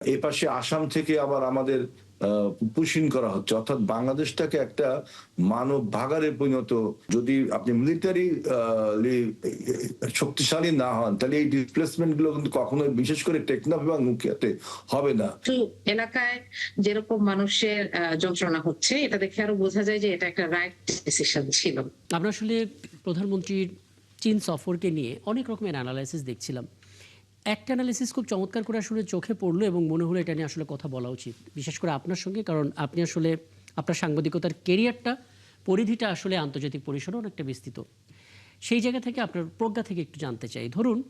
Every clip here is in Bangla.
এই পাশে আসাম থেকে আবার আমাদের পুশিং করা হচ্ছে, অর্থাৎ বাংলাদেশটাকে একটা মানব ভাগাড়ে পরিণত, যদি আপনি মিলিটারি শক্তিশালী না হন তাহলে এই ডিসপ্লেসমেন্ট গুলো কিন্তু কখনো, বিশেষ করে টেকনাফ এবং মুখিয়াতে হবে না। এলাকায় যেরকম মানুষের যন্ত্রণা হচ্ছে, এটা দেখে আরো বোঝা যায় যে এটা একটা রাইট ডিসিশন ছিল। আমরা আসলে প্রধানমন্ত্রীর চীন সফরকে নিয়ে অনেক রকমের অ্যানালাইসিস দেখছিলাম। একটা অ্যানালিসিস খুব চমৎকার করে আসলে চোখে পড়লো এবং মনে হলো এটা নিয়ে আসলে কথা বলা উচিত, বিশেষ করে আপনার সঙ্গে, কারণ আপনি আসলে আপনার সাংবাদিকতার কেরিয়ারটা, পরিধিটা আসলে আন্তর্জাতিক পরিসরে অনেকটা বিস্তৃত। সেই জায়গা থেকে আপনার প্রজ্ঞা থেকে একটু জানতে চাই। ধরুন,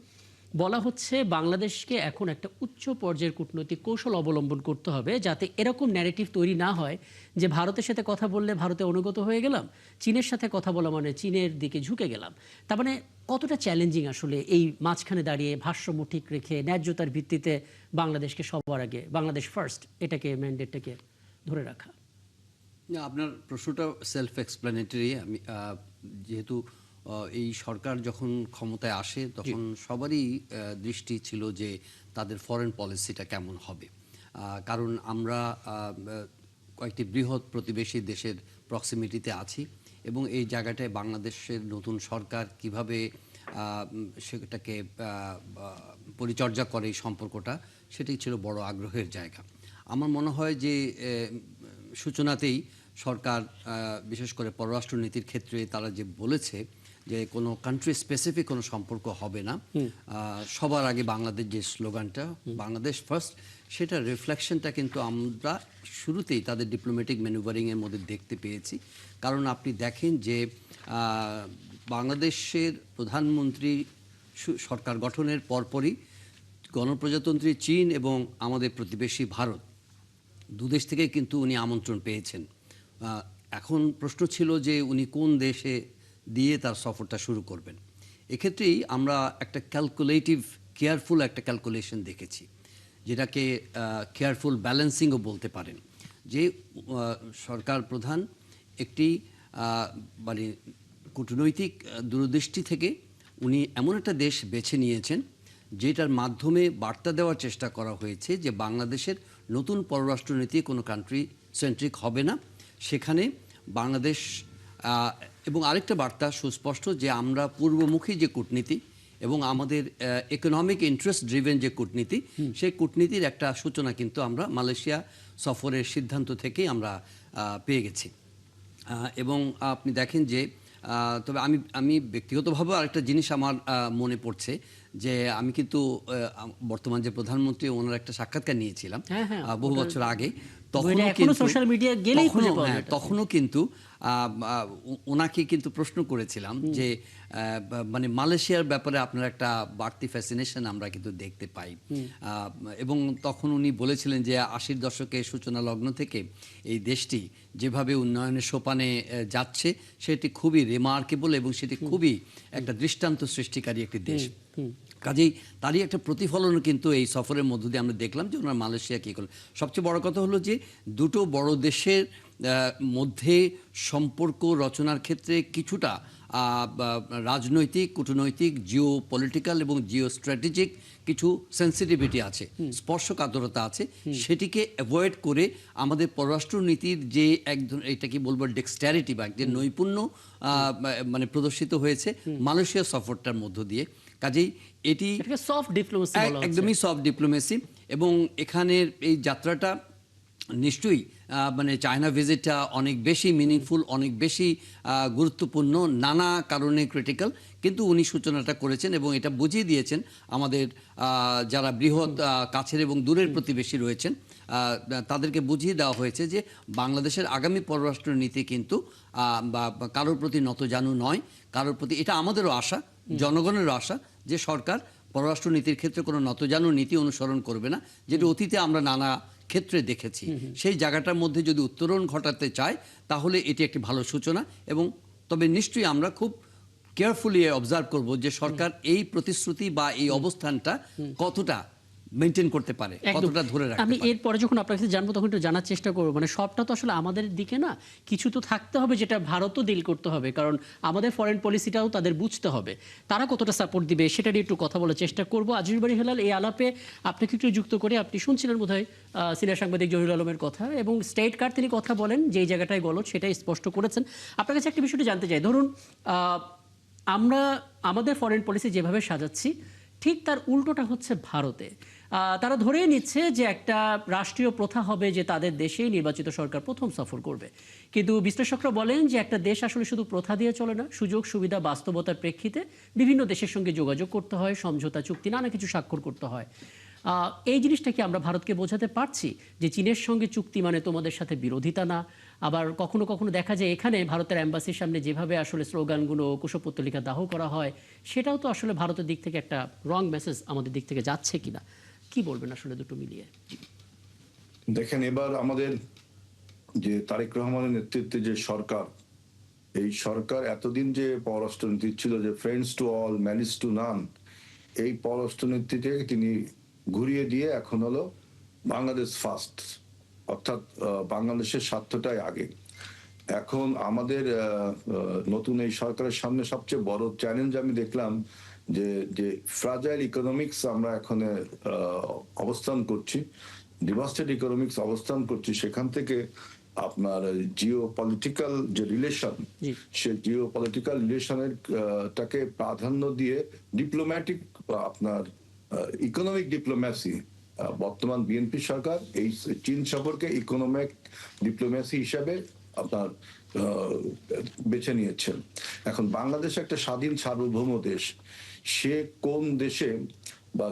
বলা হচ্ছে বাংলাদেশকে এখন একটা উচ্চ পর্যায়ের কূটনৈতিক কৌশল অবলম্বন করতে হবে যাতে এরকম ন্যারেটিভ তৈরি না হয় যে ভারতের সাথে কথা বললে ভারতে অনুগত হয়ে গেলাম, চীনের সাথে কথা বলা মানে চীনের দিকে ঝুঁকে গেলাম। তার মানে কতটা চ্যালেঞ্জিং আসলে এই মাঝখানে দাঁড়িয়ে ভারসাম্য ঠিক রেখে ন্যায্যতার ভিত্তিতে বাংলাদেশকে সবার আগে, বাংলাদেশ ফার্স্ট, এটাকে ম্যান্ডেটটাকে ধরে রাখা। না, আপনার প্রশ্নটা সেলফ এক্সপ্লেনেটরি। আমি যেহেতু এই সরকার যখন ক্ষমতায় আসে তখন সবারই দৃষ্টি ছিল যে তাদের ফরেন পলিসিটা কেমন হবে, কারণ আমরা কয়েকটি বৃহৎ প্রতিবেশী দেশের প্রক্সিমিটিতে আছি এবং এই জায়গাটায় বাংলাদেশের নতুন সরকার কিভাবে সেটাকে পরিচর্যা করে এই সম্পর্কটা, সেটাই ছিল বড় আগ্রহের জায়গা। আমার মনে হয় যে সূচনাতেই সরকার বিশেষ করে পররাষ্ট্রনীতির ক্ষেত্রে তারা যে বলেছে যে কোনো কান্ট্রি স্পেসিফিক কোনো সম্পর্ক হবে না, সবার আগে বাংলাদেশ, যে স্লোগানটা বাংলাদেশ ফার্স্ট, সেটা রিফ্লেকশনটা কিন্তু আমরা শুরুতেই তাদের ডিপ্লোম্যাটিক ম্যানুভারিংয়ের মধ্যে দেখতে পেয়েছি। কারণ আপনি দেখেন যে বাংলাদেশের প্রধানমন্ত্রী সরকার গঠনের পরপরই গণপ্রজাতন্ত্রী চীন এবং আমাদের প্রতিবেশী ভারত দুদেশ থেকে কিন্তু উনি আমন্ত্রণ পেয়েছেন। এখন প্রশ্ন ছিল যে উনি কোন দেশে দিয়ে তার সফরটা শুরু করবেন। এক্ষেত্রেই আমরা একটা ক্যালকুলেটিভ, কেয়ারফুল একটা ক্যালকুলেশন দেখেছি, যেটাকে কেয়ারফুল ব্যালেন্সিংও বলতে পারেন। যে সরকার প্রধান একটি মানে কূটনৈতিক দূরদৃষ্টি থেকে উনি এমন একটা দেশ বেছে নিয়েছেন যেটার মাধ্যমে বার্তা দেওয়ার চেষ্টা করা হয়েছে যে বাংলাদেশের নতুন পররাষ্ট্রনীতি কোনো কান্ট্রি সেন্ট্রিক হবে না, সেখানে বাংলাদেশ, এবং আরেকটা বার্তা সুস্পষ্ট যে আমরা পূর্বমুখী যে কূটনীতি এবং আমাদের ইকোনমিক ইন্টারেস্ট ড্রিভেন যে কূটনীতি, সেই কূটনীতির একটা সূচনা কিন্তু আমরা মালয়েশিয়া সফরের সিদ্ধান্ত থেকেই আমরা পেয়ে গেছি। এবং আপনি দেখেন যে তবে আমি ব্যক্তিগতভাবে আরেকটা জিনিস আমার মনে পড়ছে যে আমি কিন্তু বর্তমান যে প্রধানমন্ত্রী, ওনার একটা সাক্ষাৎকার নিয়েছিলাম বহু বছর আগে। তখনও কিন্তু ওনাকে কিন্তু প্রশ্ন করেছিলাম যে মানে মালয়েশিয়ার ব্যাপারে আপনার একটা বাড়তি ফ্যাসিনেশন আমরা কিন্তু দেখতে পাই, এবং তখন উনি বলেছিলেন যে 80-র দশকের সূচনা লগ্ন থেকে এই দেশটি যেভাবে উন্নয়নের সোপানে যাচ্ছে সেটি খুবই রিমার্কেবল এবং সেটি খুবই একটা দৃষ্টান্ত সৃষ্টিকারী একটি দেশ। কাজেই তারই একটা প্রতিফলন কিন্তু এই সফরের মধ্য দিয়ে আমরা দেখলাম যে ওনার মালয়েশিয়া কী করল। সবচেয়ে বড় কথা হলো যে দুটো বড় দেশের মধ্যে সম্পর্ক রচনার ক্ষেত্রে কিছুটা রাজনৈতিক, কূটনৈতিক, জিও পলিটিক্যাল এবং জিও স্ট্র্যাটেজিক কিছু সেন্সিটিভিটি আছে, স্পর্শকাতরতা আছে, সেটিকে অ্যাভয়েড করে আমাদের পররাষ্ট্রনীতির যে একদম, এটা কি বলবো, ডেক্সটারিটি বা যে নৈপুণ্য মানে প্রদর্শিত হয়েছে মালয়েশিয়া সফরটার মধ্য দিয়ে। কাজেই এটি সফট ডিপ্লোমেসি, একদমই সফট ডিপ্লোমেসি। এবং এখানের এই যাত্রাটা নিশ্চয়ই মানে চায়না ভিজিটটা অনেক বেশি মিনিংফুল, অনেক বেশি গুরুত্বপূর্ণ, নানা কারণে ক্রিটিক্যাল, কিন্তু উনি সূচনাটা করেছেন এবং এটা বুঝিয়ে দিয়েছেন আমাদের যারা বৃহৎ কাছের এবং দূরের প্রতিবেশী রয়েছেন তাদেরকে বুঝিয়ে দেওয়া হয়েছে যে বাংলাদেশের আগামী পররাষ্ট্র নীতি কিন্তু কারোর প্রতি নতজানু নয়, কারোর প্রতি, এটা আমাদেরও আশা, জনগণেরও আশা যে সরকার পররাষ্ট্রনীতির ক্ষেত্রে কোনো নতজানু নীতি অনুসরণ করবে না, যেটা অতীতে আমরা নানা ক্ষেত্রে দেখেছি। সেই জায়গাটার মধ্যে যদি উত্তরণ ঘটাতে চায় তাহলে এটি একটি ভালো সূচনা। এবং তবে নিশ্চয়ই আমরা খুব কেয়ারফুলি অবজার্ভ করব যে সরকার এই প্রতিশ্রুতি বা এই অবস্থানটা কতটা মেনটেন করতে পারে, একদম। কতটা ধরে রাখতে আমি পারে। এরপরে যখন আপনার কাছে জানবো তখন একটু জানার চেষ্টা করবো, মানে সবটা তো আসলে আমাদের দিকে না, কিছু তো থাকতে হবে যেটা ভারতও ডিল করতে হবে, কারণ আমাদের ফরেন পলিসিটাও তাদের বুঝতে হবে, তারা কতটা সাপোর্ট দিবে সেটা নিয়ে একটু কথা বলার চেষ্টা করবো। আজিজুল বারী হেলাল, এই আলাপে আপনাকে একটু যুক্ত করে, আপনি শুনছিলেন বোধহয় সিনিয়র সাংবাদিক জহিরুল আলমের কথা, এবং স্টেট কার্ড তিনি কথা বলেন যেই জায়গাটায় গলদ সেটাই স্পষ্ট করেছেন। আপনার কাছে একটা বিষয়টি জানতে চাই, ধরুন আমরা আমাদের ফরেন পলিসি যেভাবে সাজাচ্ছি, ঠিক তার উল্টোটা হচ্ছে ভারতে। তারা ধরেই নিচ্ছে যে একটা রাষ্ট্রীয় প্রথা হবে যে তাদের দেশেই নির্বাচিত সরকার প্রথম সফর করবে, কিন্তু বিশ্লেষকরা বলেন যে একটা দেশ আসলে শুধু প্রথা দিয়ে চলে না, সুযোগ সুবিধা বাস্তবতার প্রেক্ষিতে বিভিন্ন দেশের সঙ্গে যোগাযোগ করতে হয়, সমঝোতা চুক্তি নানা কিছু স্বাক্ষর করতে হয়। এই জিনিসটা কি আমরা ভারতকে বোঝাতে পারছি যে চীনের সঙ্গে চুক্তি মানে তোমাদের সাথে বিরোধিতা না? আবার কখনো কখনো দেখা যায় এখানে ভারতের অ্যাম্বাসির সামনে যেভাবে আসলে স্লোগানগুলো, কুশপুত্তলিকা দাহ করা হয়, সেটাও তো আসলে ভারতের দিক থেকে একটা রং মেসেজ আমাদের দিক থেকে যাচ্ছে কিনা, কি বলবেন আসলে দুটো মিলিয়ে? দেখেন, এবার আমাদের যে তারেক রহমানের নেতৃত্বে যে সরকার, এই সরকার এতদিন যে পররাষ্ট্রনীতি ছিল যে friends to all malice two নান, এই পররাষ্ট্রনীতিকে তিনি ঘুরিয়ে দিয়ে এখন হলো বাংলাদেশ ফার্স্ট, অর্থাৎ বাংলাদেশের স্বার্থটাই আগে। এখন আমাদের নতুন এই সরকারের সামনে সবচেয়ে বড় চ্যালেঞ্জ আমি দেখলাম যে যে ফ্রাজাইল ইকোনমিক্স আমরা এখন অবস্থান করছি, ডিভাস্টেড ইকোনমিক্স অবস্থান করছি, সেখান থেকে আপনার জিও পলিটিক্যাল যে রিলেশন, জি। সে জিও পলিটিক্যাল রিলেশনের টাকে প্রাধান্য দিয়ে ডিপ্লোম্যাটিক আপনার ইকোনমিক ডিপ্লোম্যাসি, বর্তমান বিএনপি সরকার এই চীন সফরকে ইকোনমিক ডিপ্লোম্যাসি হিসাবে আপনার বেছে নিয়েছেন। এখন বাংলাদেশ একটা স্বাধীন সার্বভৌম দেশ, সে কোন দেশে বা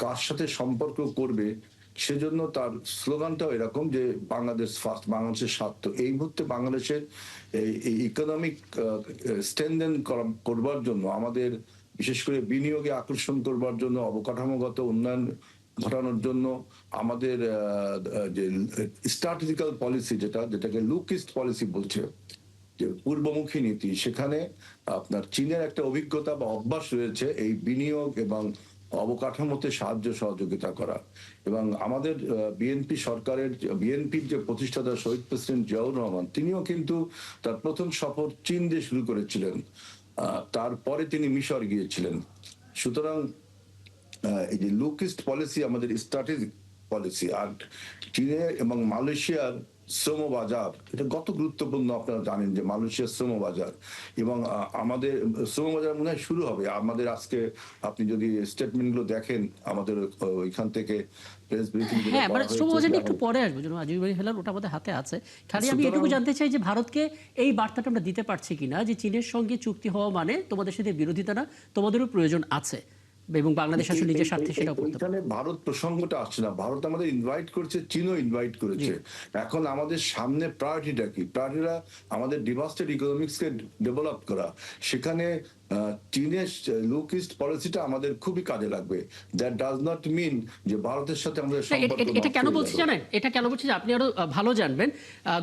কার সাথে সম্পর্ক করবে সেজন্য তার স্লোগানটাও এরকম যে বাংলাদেশ ফার্স্ট, বাংলাদেশের স্বার্থ। এই মুহূর্তে বাংলাদেশের এই ইকোনমিক স্ট্রেনদেন করবার জন্য, আমাদের বিশেষ করে বিনিয়োগে আকর্ষণ করবার জন্য, অবকাঠামোগত উন্নয়ন ঘটানোর জন্য আমাদের যে স্ট্র্যাটেজিক্যাল পলিসি, যেটাকে লুক ইস্ট পলিসি বলছে, যে পূর্বমুখী নীতি, সেখানে আপনার চীনের একটা অভিজ্ঞতা বা অভ্যাস রয়েছে এই বিনিয়োগ এবং অবকাঠামোতে সাহায্য সহযোগিতা করা। এবং আমাদের বিএনপি সরকারের, বিএনপির যে প্রতিষ্ঠাতা শহীদ প্রেসিডেন্ট জিয়াউর রহমান, তিনিও কিন্তু তার প্রথম সফর চীন দিয়ে শুরু করেছিলেন, তারপরে তিনি মিশর গিয়েছিলেন। সুতরাং এই যে লুক ইস্ট পলিসি আমাদের স্ট্র্যাটেজিক পলিসি। আর চীনের এবং মালয়েশিয়ার শ্রম বাজার, এটা কত গুরুত্বপূর্ণ আপনারা জানেন যে মালয়েশিয়ার শ্রম বাজার, এবং আমাদের শ্রম বাজার মনে হয় শুরু হবে আমাদের আজকে, আপনি যদি স্টেটমেন্ট গুলো দেখেন আমাদের ওইখান থেকে প্রেস ব্রিফিং হ্যাঁ, মানে শ্রম বাজার নিয়ে একটু পরে আসবো, যেন আজিজুল বারী হেলাল, ওটা আমাদের হাতে আছে। খালি আমি এটুকু জানতে চাই যে ভারতকে এই বার্তাটা আমরা দিতে পারছি কিনা যে চীনের সঙ্গে চুক্তি হওয়া মানে তোমাদের সাথে বিরোধিতা না, তোমাদেরও প্রয়োজন আছে, এবং বাংলাদেশ আসলে নিজের স্বার্থে সেটাও করতে পারে। এখানে ভারত প্রসঙ্গটা আসছে না, ভারত আমাদের ইনভাইট করছে, চীনও ইনভাইট করেছে। এখন আমাদের সামনে প্রায়োরিটিটা কি? প্রায়োরিটিটা আমাদের ডিভাস্টেড ইকোনমিক্সকে ডেভেলপ করা। সেখানে চীনের লুক ইস্ট পলিসিটা আমাদের খুবই কাজে লাগবে। দ্যাট ডাজ নট মিন যে ভারতের সাথে আমাদের সম্পর্ক এটা কেন বলছি জানেন? এটা কেন বলছি যে আপনি আরো ভালো জানবেন।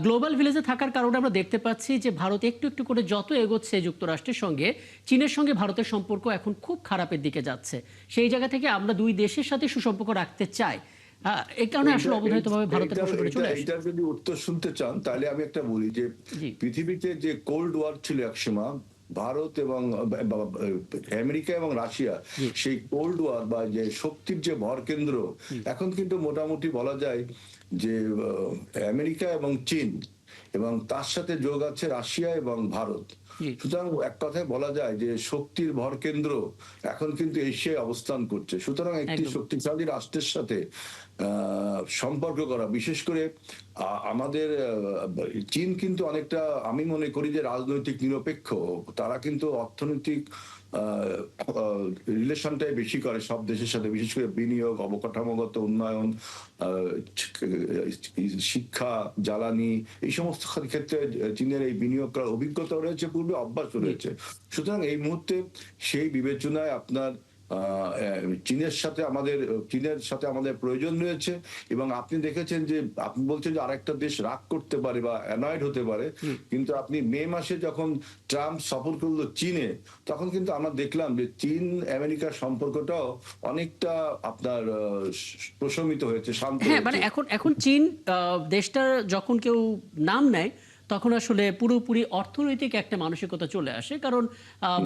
গ্লোবাল ভিলেজে থাকার কারণে আমরা দেখতে পাচ্ছি যে ভারত একটু একটু করে যত এগোচ্ছে যুক্তরাষ্ট্রের সঙ্গে, চীনের সঙ্গে ভারতের সম্পর্ক এখন খুব খারাপের দিকে যাচ্ছে। সেই জায়গা থেকে আমরা দুই দেশের সাথে সুসম্পর্ক রাখতে চাই, এই কারণে আসলে অবধারিতভাবে ভারতের প্রসঙ্গটা চলে আসে। এটার যদি উত্তর শুনতে চান তাহলে আমি একটা বলি যে জি। পৃথিবীতে যে কোল্ড ওয়ার ছিল একসময়, ভারত এবং আমেরিকা এবং রাশিয়া, সেই কোল্ড ওয়ার বা যে শক্তির যে ভর কেন্দ্র, এখন কিন্তু মোটামুটি বলা যায় যে আমেরিকা এবং চীন, এবং তার সাথে যোগ আছে রাশিয়া এবং ভারত। সুতরাং এক কথায় বলা যায় যে শক্তির ভর কেন্দ্র এখন কিন্তু এশিয়ায় অবস্থান করছে। সুতরাং একটি শক্তিশালী রাষ্ট্রের সাথে সম্পর্ক করা, বিশেষ করে আমাদের চীন কিন্তু অনেকটা, আমি মনে করি যে রাজনৈতিক নিরপেক্ষ, তারা কিন্তু অর্থনৈতিক রিলেশনটাই বেশি করে সব দেশের সাথে, বিশেষ করে বিনিয়োগ, অবকাঠামোগত উন্নয়ন, শিক্ষা, জ্বালানি, এই সমস্ত ক্ষেত্রে চীনের এই বিনিয়োগ করার অভিজ্ঞতা রয়েছে, পূর্বে অভ্যাস রয়েছে। সুতরাং এই মুহূর্তে সেই বিবেচনায় আপনার চীনের সাথে আমাদের প্রয়োজন রয়েছে। এবং আপনি দেখেছেন যে আপনি বলছেন যে আরেকটা দেশ রাগ করতে পারে বা অ্যানয়েড হতে পারে, কিন্তু আপনি মে মাসে যখন ট্রাম্প সফর করলো চীনে, তখন কিন্তু আমরা দেখলাম যে চীন আমেরিকার সম্পর্কটাও অনেকটা আপনার প্রশমিত হয়েছে, শান্ত হ্যাঁ, মানে হয়েছে। এখন চীন দেশটার যখন কেউ নাম নেয় তখন আসলে পুরোপুরি অর্থনৈতিক একটা মানসিকতা চলে আসে, কারণ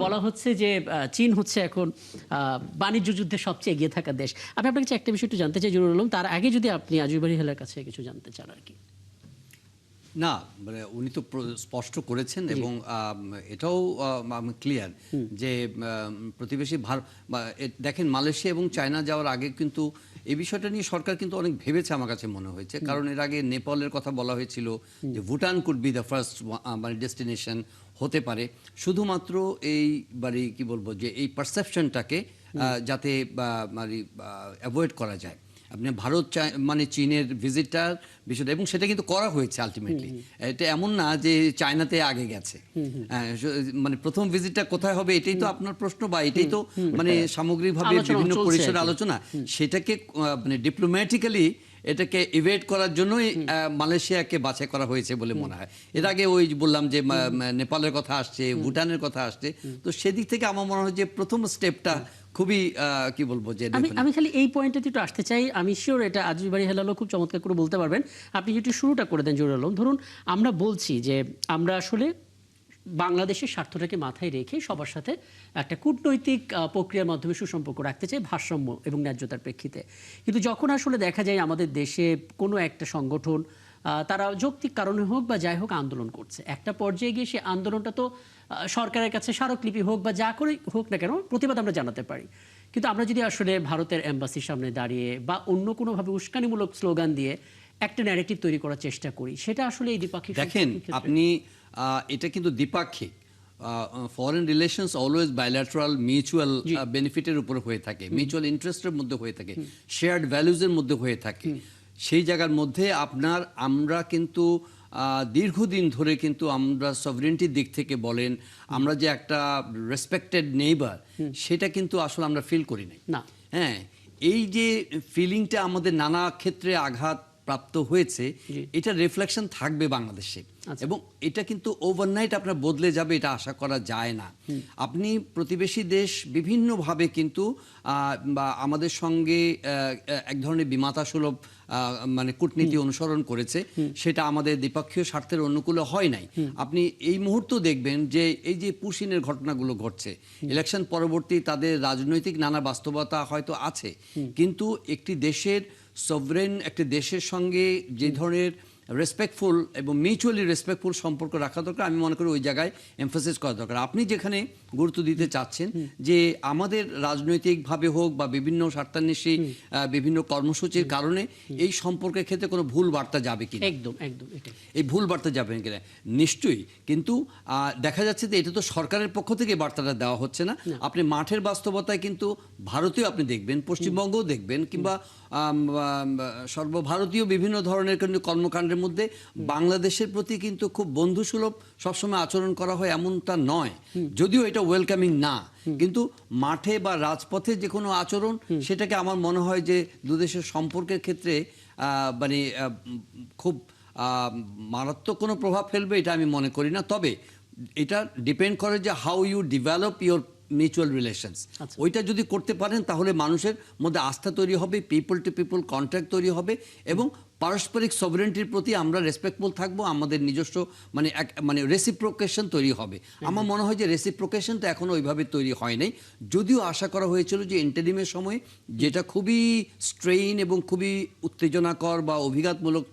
বলা হচ্ছে যে চীন হচ্ছে এখন বাণিজ্য যুদ্ধে সবচেয়ে এগিয়ে থাকা দেশ। আমি আপনার কাছে একটা বিষয় একটু জানতে চাই জরুল আলম, তার আগে যদি আপনি আজিজ বারিহালের কাছে কিছু জানতে চান আর কি। না, মানে উনি তো স্পষ্ট করেছেন এবং এটাও ক্লিয়ার যে প্রতিবেশী দেখেন মালয়েশিয়া এবং চায়না যাওয়ার আগে কিন্তু এই বিষয়টা নিয়ে সরকার কিন্তু অনেক ভেবেছে আমার কাছে মনে হয়েছে, কারণ এর আগে নেপালের কথা বলা হয়েছিল যে Bhutan could be the first মানে ডেস্টিনেশন হতে পারে, শুধুমাত্র এই মানে কি বলবো যে এই পারসেপশনটাকে যাতে মানে অ্যাভয়েড করা যায়। আপনি ভারত মানে চীনের ভিজিটার বিষয়টা, এবং সেটা কিন্তু করা হয়েছে আলটিমেটলি। এটা এমন না যে চায়নাতে আগে গেছে, মানে প্রথম ভিজিটটা কোথায় হবে এটাই তো আপনার প্রশ্ন, বা এটাই তো মানে সামগ্রিকভাবে বিভিন্ন পরিসরে আলোচনা। সেটাকে মানে ডিপ্লোম্যাটিক্যালি এটাকে ইভেট করার জন্যই মালয়েশিয়াকে বাছাই করা হয়েছে বলে মনে হয়। এর আগে ওই বললাম যে নেপালের কথা আসছে, ভুটানের কথা আসছে, তো সেদিক থেকে আমার মনে হয় যে প্রথম স্টেপটা খুবই কি বলবো যে আমি খালি এই পয়েন্টটাতে একটু আসতে চাই। আমি শিওর এটা আজিজ বারিহালও খুব চমৎকার করে বলতে পারবেন। আপনি যদি শুরুটা করে দেন জরুল আলম। ধরুন আমরা বলছি যে আমরা আসলে বাংলাদেশের স্বার্থটাকে মাথায় রেখে সবার সাথে একটা কূটনৈতিক প্রক্রিয়ার মাধ্যমে সুসম্পর্ক রাখতে চাই ভারসাম্য এবং ন্যায্যতার প্রেক্ষিতে। কিন্তু যখন আসলে দেখা যায় আমাদের দেশে কোনো একটা সংগঠন তারা যৌক্তিক কারণে হোক বা যাই হোক আন্দোলন করছে, একটা পর্যায়ে গিয়ে সেই আন্দোলনটা তো সরকারের কাছে স্মারকলিপি হোক বা যা করে হোক না কেন প্রতিবাদ আমরা জানাতে পারি, কিন্তু আমরা যদি আসলে ভারতের এম্বাসির সামনে দাঁড়িয়ে বা অন্য কোনোভাবে উস্কানিমূলক স্লোগান দিয়ে একটা ন্যারেটিভ তৈরি করার চেষ্টা করি, সেটা আসলে এই দ্বিপাক্ষিক দেখেন আপনি এটা কিন্তু দ্বিপাক্ষিক। Foreign relations always bilateral, mutual বেনিফিটের উপর হয়ে থাকে, মিউচুয়াল ইন্টারেস্টের মধ্যে হয়ে থাকে, শেয়ার্ড ভ্যালুজের মধ্যে হয়ে থাকে। সেই জায়গার মধ্যে আমরা কিন্তু দীর্ঘদিন ধরে কিন্তু আমরা সভরেন্টির দিক থেকে বলেন, আমরা যে একটা রেসপেক্টেড নেইবার, সেটা কিন্তু আসলে আমরা ফিল করি নাই। না, হ্যাঁ, এই যে ফিলিংটা আমাদের নানা ক্ষেত্রে আঘাত প্রাপ্ত হয়েছে, এটা রিফ্লেকশন থাকবে বাংলাদেশে, এবং এটা কিন্তু ওভারনাইট আপনার বদলে যাবে এটা আশা করা যায় না। আপনি প্রতিবেশী দেশ বিভিন্নভাবে কিন্তু বা আমাদের সঙ্গে এক ধরনের বিমাতা সুলভ মানে কূটনীতি অনুসরণ করেছে, সেটা আমাদের দ্বিপক্ষীয় স্বার্থের অনুকূলে হয় নাই। আপনি এই মুহূর্ত দেখবেন যে এই যে পুশিনের ঘটনাগুলো ঘটছে, ইলেকশন পরবর্তী তাদের রাজনৈতিক নানা বাস্তবতা হয়তো আছে, কিন্তু একটি দেশের সভরেন একটি দেশের সঙ্গে যে ধরনের রেসপেক্টফুল এবং মিউচুয়ালি রেসপেক্টফুল সম্পর্ক রাখা দরকার, আমি মনে করি ওই জায়গায় এমফাসিস করা দরকার। আপনি যেখানে গুরুত্ব দিতে চাচ্ছেন যে আমাদের রাজনৈতিকভাবে হোক বা বিভিন্ন স্বার্থান্বেষী বিভিন্ন কর্মসূচির কারণে এই সম্পর্কের ক্ষেত্রে কোনো ভুল বার্তা যাবে কিনা, একদম একদম এই ভুল বার্তা যাবে কিনা নিশ্চয়ই। কিন্তু দেখা যাচ্ছে যে এটা তো সরকারের পক্ষ থেকে বার্তাটা দেওয়া হচ্ছে না। আপনি মাঠের বাস্তবতায় কিন্তু ভারতীয় আপনি দেখবেন, পশ্চিমবঙ্গও দেখবেন, কিংবা সর্বভারতীয় বিভিন্ন ধরনের কিন্তু কর্মকাণ্ডের মধ্যে বাংলাদেশের প্রতি কিন্তু খুব বন্ধুসুলভ সবসময় আচরণ করা হয় এমনটা নয়, যদিও এটা ওয়েলকামিং না, কিন্তু মাঠে বা রাজপথে যে কোনো আচরণ, সেটাকে আমার মনে হয় যে দুদেশের সম্পর্কের ক্ষেত্রে মানে খুব মারাত্মক কোনো প্রভাব ফেলবে এটা আমি মনে করি না। তবে এটা ডিপেন্ড করে যে how you develop your mutual relations. ওইটা যদি করতে পারেন তাহলে মানুষের মধ্যে আস্থা তৈরি হবে, পিপল টু পিপল কন্ট্যাক্ট তৈরি হবে, এবং পারস্পরিক সভরেন্টির প্রতি আমরা রেসপেক্টফুল থাকবো, আমাদের নিজস্ব মানে রেসিপ্রোকেশন তৈরি হবে। আমার মনে হয় যে রেসিপ্রোকেশনটা এখনো ওইভাবে তৈরি হয় নাই, যদিও আশা করা হয়েছিল যে ইন্টারিমের সময় যেটা খুবই স্ট্রেইন এবং খুবই উত্তেজনাকর বা অভিঘাতমূলক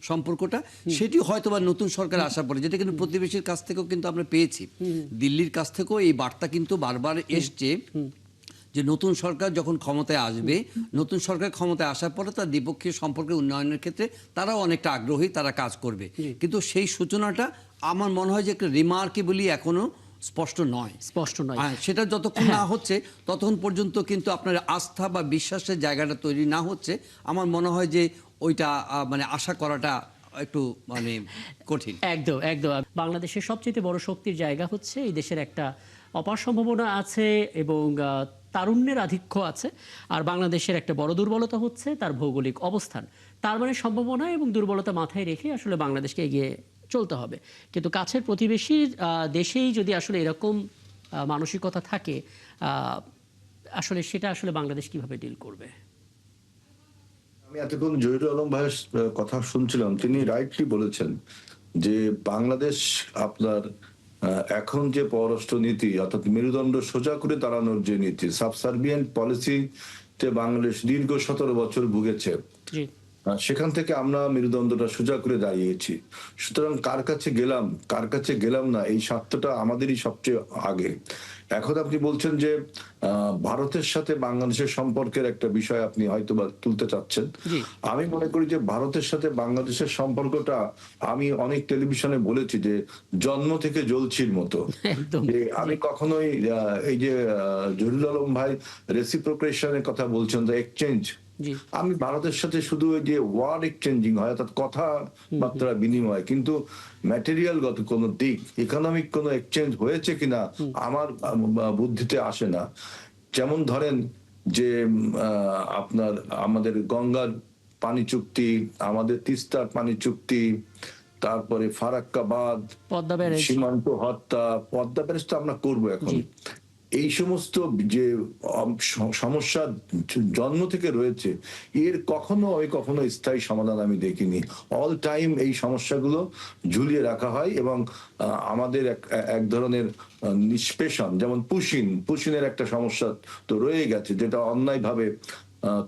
সম্পর্কটা, সেটি হয়তো বা নতুন সরকার আসার পরে, যেটা কিন্তু প্রতিবেশীর কাছ থেকেও কিন্তু আমরা পেয়েছি, দিল্লির কাছ থেকেও এই বার্তা কিন্তু বারবার এসছে যে নতুন সরকার যখন ক্ষমতায় আসবে, নতুন সরকার ক্ষমতায় আসার পরে তার দ্বিপক্ষীয় সম্পর্কের উন্নয়নের ক্ষেত্রে তারাও অনেকটা আগ্রহী, তারা কাজ করবে। কিন্তু সেই সূচনাটা আমার মনে হয় যে একটা রিমার্কেবলি এখনো স্পষ্ট নয়। সেটা যতক্ষণ না হচ্ছে ততক্ষণ পর্যন্ত কিন্তু আপনার আস্থা বা বিশ্বাসের জায়গাটা তৈরি না হচ্ছে, আমার মনে হয় যে ওইটা মানে আশা করাটা একটু মানে কঠিন। একদম একদম। বাংলাদেশের সবচেয়ে বড় শক্তির জায়গা হচ্ছে এই দেশের একটা অপার সম্ভাবনা আছে, এবং তারুণ্যের আধিক্য আছে, আর বাংলাদেশের একটা বড় দুর্বলতা হচ্ছে তার ভৌগোলিক অবস্থান। তার মানে সম্ভাবনা এবং দুর্বলতা মাথায় রেখে আসলে বাংলাদেশকে এগিয়ে চলতে হবে। কিন্তু কাছের প্রতিবেশী দেশেই যদি আসলে এরকম মানসিকতা থাকে, আসলে সেটা আসলে বাংলাদেশ কিভাবে ডিল করবে? আমি এতক্ষণ জহিরুল আলম ভাইয়ের কথা শুনছিলাম, তিনি রাইটলি বলেছেন যে বাংলাদেশ আপনার এখন যে পররাষ্ট্র নীতি অর্থাৎ মেরুদণ্ড সোজা করে দাঁড়ানোর যে নীতি, সাবসার্বিয়েন্ট পলিসিতে বাংলাদেশ দীর্ঘ 17 বছর ভুগেছে, জি। সেখান থেকে আমরা মেরুদণ্ডটা সোজা করে দাঁড়িয়েছি। সুতরাং কার কাছে গেলাম না, এই স্বার্থটা আমাদেরই সবচেয়ে আগে। এখন আপনি বলছেন যে ভারতের সাথে বাংলাদেশের সম্পর্কের একটা বিষয় আপনি হয়তো বা তুলতে চাচ্ছেন। জি। আমি মনে করি যে ভারতের সাথে বাংলাদেশের সম্পর্কটা, আমি অনেক টেলিভিশনে বলেছি যে জন্ম থেকে জ্বলছির মতো। একদম। যে আমি কখনোই এই যে জহিরুল আলম ভাই রেসিপ্রোকেশনের কথা বলছেন, যে এক্সচেঞ্জ, জি। আমি ভারতের সাথে শুধু ওই যে ওয়ার্ড এক্সচেঞ্জিং হয় অর্থাৎ কথাবার্তা বিনিময়, কিন্তু ম্যাটেরিয়াল গত কোনো দিক, ইকোনমিক কোনো এক্সচেঞ্জ হয়েছে কিনা আমার বুদ্ধিতে আসে না। যেমন ধরেন যে আপনার আমাদের গঙ্গার পানি চুক্তি, আমাদের তিস্তার পানি চুক্তি, তারপরে ফারাক্কা বাঁধ, পদ্মা ব্যারেজ। সীমান্ত হত্যা, পদ্মা ব্যারেজ তো আমরা করবো এখন। জি। এই সমস্ত যে সমস্যা জন্ম থেকে রয়েছে, এর কখনো স্থায়ী সমাধান আমি দেখিনি। অল টাইম এই সমস্যাগুলো ঝুলিয়ে রাখা হয় এবং আমাদের এক ধরনের নিষ্পেষণ, যেমন পুশিনের একটা সমস্যা তো রয়ে গেছে, যেটা অন্যায়ভাবে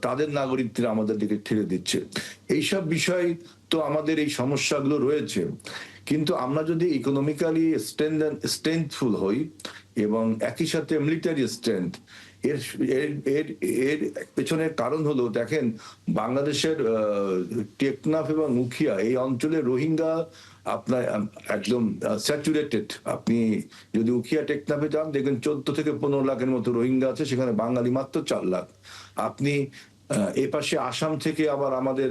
তাদের নাগরিকদের আমাদের দিকে ঠেলে দিচ্ছে। এইসব বিষয় তো আমাদের এই সমস্যাগুলো রয়েছে, কিন্তু আমরা যদি ইকোনমিক্যালি স্ট্রেংথফুল হই এবং একই সাথে মিলিটারি স্ট্রেংথ, এর এর এর এর পেছনের কারণ হলো, দেখেন বাংলাদেশের টেকনাফ এবং মুখিয়া এই অঞ্চলে রোহিঙ্গা আপনার একদম স্যাচুরেটেড। আপনি যদি উখিয়া টেকনাফে যান, দেখবেন 14 থেকে 15 লাখের মতো রোহিঙ্গা আছে, সেখানে বাঙালি মাত্র 4 লাখ। আপনি এ পাশে আসাম থেকে আবার আমাদের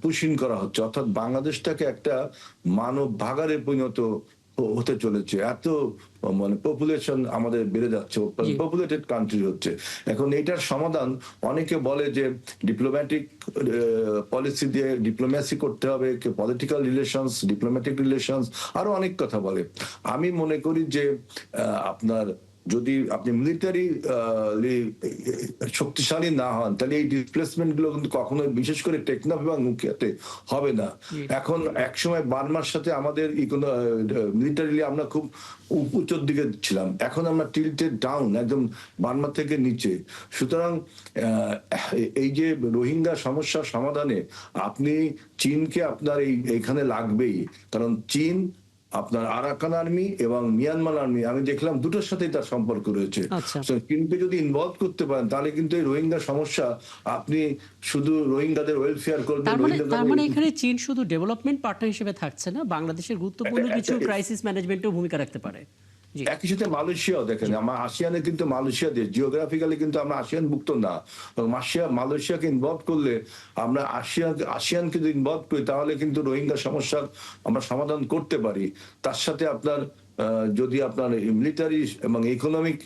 পুশিন করা হচ্ছে, অর্থাৎ বাংলাদেশটাকে একটা মানব ভাগাড়ে পরিণত হতে চলেছে। এত মানে পপুলেশন আমাদের বেড়ে যাচ্ছে, পপুলেটেড কান্ট্রি হচ্ছে। এখন এটার সমাধান, অনেকে বলে যে ডিপ্লোম্যাটিক পলিসি দিয়ে ডিপ্লোম্যাসি করতে হবে, পলিটিক্যাল রিলেশনস, ডিপ্লোম্যাটিক রিলেশনস, আরো অনেক কথা বলে। আমি মনে করি যে আপনার যদি আপনি মিলিটারি শক্তিশালী না হন, তাহলে এই ডিসপ্লেসমেন্ট গুলো কিন্তু কখনোই, বিশেষ করে টেকনাফ এবং মুখিয়াতে হবে না। এখন একসময় বার্মার সাথে আমাদের মিলিটারিলি আমরা খুব উচ্চর দিকে ছিলাম, এখন আমরা টিল্টেড ডাউন, একদম বার্মা থেকে নিচে। সুতরাং এই যে রোহিঙ্গা সমস্যার সমাধানে আপনি চীনকে আপনার এইখানে লাগবেই, কারণ চীন আপনার আরাকান আর্মি এবং মিয়ানমার আর্মি, আমি দেখলাম দুটোর সাথেই তার সম্পর্ক রয়েছে। আচ্ছা। চীনকে যদি ইনভলভ করতে পারেন, তাহলে কিন্তু এই রোহিঙ্গা সমস্যা, আপনি শুধু রোহিঙ্গাদের ওয়েলফেয়ার করবেন। তার মানে এখানে চীন শুধু ডেভেলপমেন্ট পার্টনার হিসেবে থাকছে না, বাংলাদেশের গুরুত্বপূর্ণ কিছু ক্রাইসিস ম্যানেজমেন্টেও ভূমিকা রাখতে পারে। জি। একই সাথে মালয়েশিয়াও, দেখেন আমার আসিয়ানে কিন্তু মালয়েশিয়া দেশ, জিওগ্রাফিক্যালি কিন্তু আমরা আসিয়ান ভুক্ত না। মালয়েশিয়াকে ইনভলভ করলে, আমরা আসিয়ানকে যদি ইনভলভ করি, তাহলে কিন্তু রোহিঙ্গা সমস্যার আমরা সমাধান করতে পারি। তার সাথে আপনার যদি আপনার মিলিটারি এবং ইকোনমিক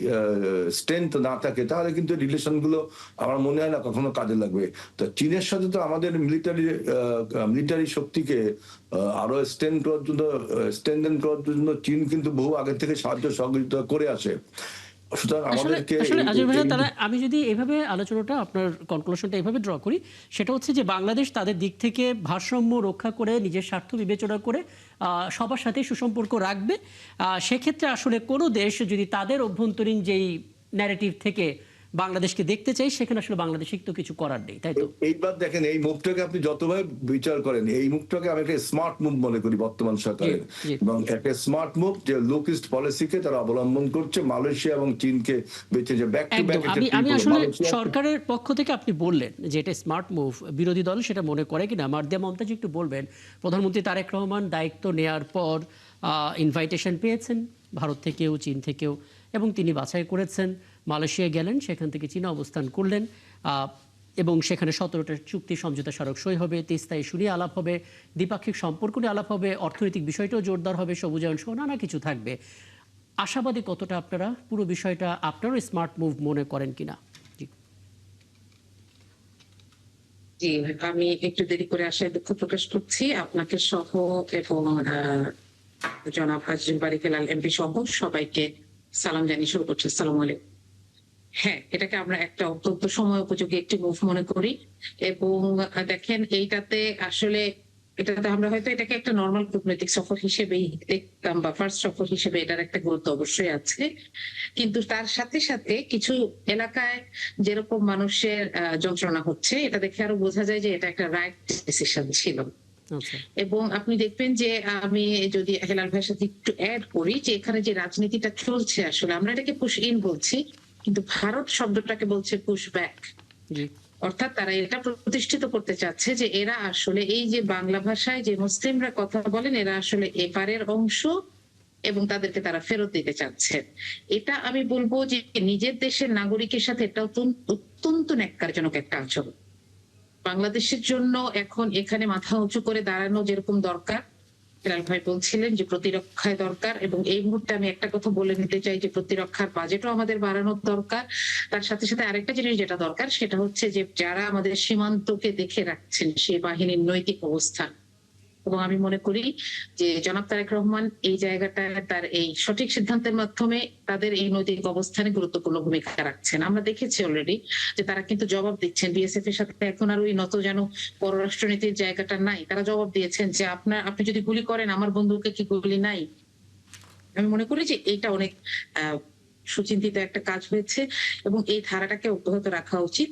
স্ট্রেংথ না থাকে, তাহলে কিন্তু রিলেশন গুলো আমার মনে হয় না কখনো কাজে লাগবে। তো চীনের সাথে তো আমাদের মিলিটারি শক্তিকে আরো স্ট্রেনথেন করার জন্য চীন কিন্তু বহু আগে থেকে সাহায্য সহযোগিতা করে আসে। সুতরাং আমাদেরকে আজিজ ভাইয়া, তারা আমি যদি এভাবে আলোচনাটা, আপনার কনক্লুশনটা এভাবে ড্র করি, সেটা হচ্ছে যে বাংলাদেশ তাদের দিক থেকে ভারসাম্য রক্ষা করে, নিজের স্বার্থ বিবেচনা করে সবার সাথে সুসম্পর্ক রাখবে। সেক্ষেত্রে আসলে কোনো দেশ যদি তাদের অভ্যন্তরীণ যেই ন্যারেটিভ থেকে বাংলাদেশকে দেখতে চাই, সেখানে আসলে বাংলাদেশে তো কিছু করার নেই, তাই তো? এইবার দেখেন, এই মুভটাকে আপনি যতভাবে বিচার করেন, এই মুভটাকে আমি একটা স্মার্ট মুভ মনে করি বর্তমান সরকারের, এবং একটা স্মার্ট মুভ যে লোক ইস্ট পলিসিকে তারা অবলম্বন করছে, মালয়েশিয়া এবং চীনকে বেঁচে, যে ব্যাক টু ব্যাক। আমি আসলে সরকারের পক্ষ থেকে, আপনি বললেন যে এটা স্মার্ট মুভ, বিরোধী দল সেটা মনে করে কিনা, মারদিয়া মমতাজ একটু বলবেন। প্রধানমন্ত্রী তারেক রহমান দায়িত্ব নেয়ার পর ইনভাইটেশন পেয়েছেন ভারত থেকেও, চীন থেকেও, এবং তিনি বাছাই করেছেন, মালয়েশিয়া গেলেন, সেখান থেকে চীনে অবস্থান করলেন, এবং সেখানে 17টা চুক্তি সমঝোতা স্মারক সই হবে, তিস্তা ইস্যু নিয়ে আলাপ হবে, দ্বিপাক্ষিক সম্পর্ক নিয়ে আলাপ হবে, অর্থনৈতিক বিষয়টাও জোরদার হবে, সবুজায়ন সহ নানা কিছু থাকবে। আশাবাদী কতটা আপনারা, পুরো বিষয়টা আপনারও স্মার্ট মুভ মনে করেন কিনা? জি। জি, আমি একটু দেরি করে আসায় দুঃখ প্রকাশ করছি আপনাকে সহ এবং জনাব আজিজুল বারী হেলাল এমপি সহ সবাইকে সালাম জানিয়ে শুরু করছি। আসসালামু আলাইকুম। হ্যাঁ, এটাকে আমরা একটা অত্যন্ত সময় উপযোগী একটি মুভ মনে করি এবং দেখেন এইটাতে আসলে এটাতে আমরা হয়তো এটাকে একটা নর্মাল কূটনৈতিক সফর হিসেবেই দেখতাম বা ফার্স্ট সফর হিসেবে এটার একটা গুরুত্ব অবশ্যই আছে, কিন্তু তার সাথে সাথে কিছু এলাকায় যেরকম মানুষের যন্ত্রণা হচ্ছে এটা দেখে আরো বোঝা যায় যে এটা একটা রাইট ডিসিশন ছিল। আচ্ছা। এবং আপনি দেখবেন যে আমি যদি হেলাল ভাইয়ের সাথে একটু অ্যাড করি যে এখানে যে রাজনীতিটা চলছে আসলে আমরা এটাকে পুশ ইন বলছি, কিন্তু ভারত শব্দটাকে বলছে পুশ ব্যাক। জি। অর্থাৎ তারা এটা প্রতিষ্ঠিত করতে চাচ্ছে যে এরা আসলে এই যে বাংলা ভাষায় যে মুসলিমরা কথা বলেন এরা আসলে এপারের অংশ এবং তাদেরকে তারা ফেরত দিতে চাচ্ছে। এটা আমি বলবো যে নিজের দেশের নাগরিকের সাথে এটা অত্যন্ত ন্যাক্কারজনক একটা আচরণ। বাংলাদেশের জন্য এখন এখানে মাথা উঁচু করে দাঁড়ানো যেরকম দরকার, হেলাল ভাই বলছিলেন যে প্রতিরক্ষায় দরকার, এবং এই মুহূর্তে আমি একটা কথা বলে নিতে চাই যে প্রতিরক্ষার বাজেটও আমাদের বাড়ানোর দরকার। তার সাথে সাথে আরেকটা জিনিস যেটা দরকার সেটা হচ্ছে যে যারা আমাদের সীমান্তকে দেখে রাখছেন সেই বাহিনীর নৈতিক অবস্থান। এবং আমি মনে করি যে জনাব তারেক রহমান এই জায়গাটায় তার এই সঠিক সিদ্ধান্তের মাধ্যমে তাদের এই নৈতিক অবস্থানে গুরুত্বপূর্ণ ভূমিকা রাখছেন। আমরা দেখেছি অলরেডি যে তারা কিন্তু জবাব দিচ্ছেন। বিএসএফ এর সাথে এখন আর ওই নতজানু পররাষ্ট্রনীতির জায়গাটা নাই, তারা জবাব দিয়েছেন যে আপনি যদি গুলি করেন আমার বন্ধুকে কি গুলি নাই। আমি মনে করি যে এইটা অনেক সুচিন্তিত একটা কাজ হয়েছে এবং এই ধারাটাকে অব্যাহত রাখা উচিত।